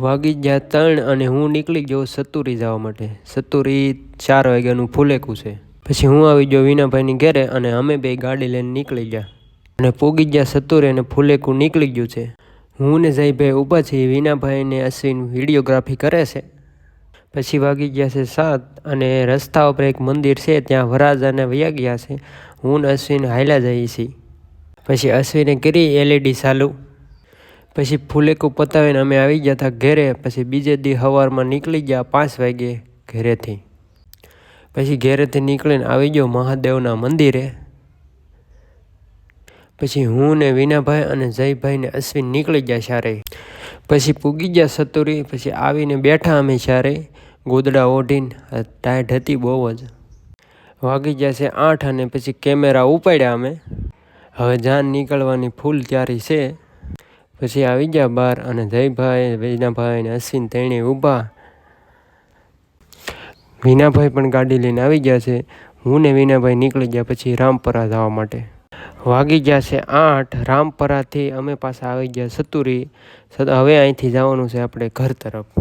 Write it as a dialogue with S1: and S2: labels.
S1: વાગી ગયા 3 અને હું નીકળી ગયો સતુરી જવા માટે. સતુરી 4 વાગ્યાનું ફુલેકું છે. પછી હું આવી ગયો વિનાભાઈની ઘેરે અને અમે બે ગાડી લઈને નીકળી ગયા અને પોગી ગયા સતુરી અને ફુલેકું નીકળી ગયું છે. હું ને જયભાઈ ઊભા છીએ. વિનાભાઈ ને અશ્વિન વિડીયોગ્રાફી કરે છે. પછી વાગી ગયા છે 7 અને રસ્તા ઉપર એક મંદિર છે ત્યાં વરરાજાને વયા ગયા છે. હું ને અશ્વિન હાલ્યા જઈએ છીએ. પછી અશ્વિને કરી LED ચાલુ. પછી ફુલેકું પતાવીને અમે આવી ગયા હતા ઘેરે. પછી બીજે દી સવારમાં નીકળી ગયા 5 વાગ્યે ઘરેથી. પછી ઘેરેથી નીકળીને આવી ગયો મહાદેવના મંદિરે. પછી હું ને વિનાભાઈ અને જયભાઈ ને અશ્વિન નીકળી ગયા ચારેય. પછી પૂગી ગયા સતુરી. પછી આવીને બેઠા અમે ચારેય ગોદડા ઓઢીને. ટાઈટ હતી બહુ જ. વાગી ગયા છે 8 અને પછી કેમેરા ઉપાડ્યા અમે. હવે જાન નીકળવાની ફૂલ તૈયારી છે. પછી આવી ગયા બહાર અને જયભાઈ વિનાભાઈ ને અશ્વિન તેણે ઊભા. વિનાભાઈ પણ ગાડી લઈને આવી ગયા છે. હું ને વિનાભાઈ નીકળી ગયા પછી રામપરા જવા માટે. વાગી ગયા છે 8. રામપરાથી અમે પાછા આવી ગયા સતુરી. હવે અહીંથી જવાનું છે આપણે ઘર તરફ.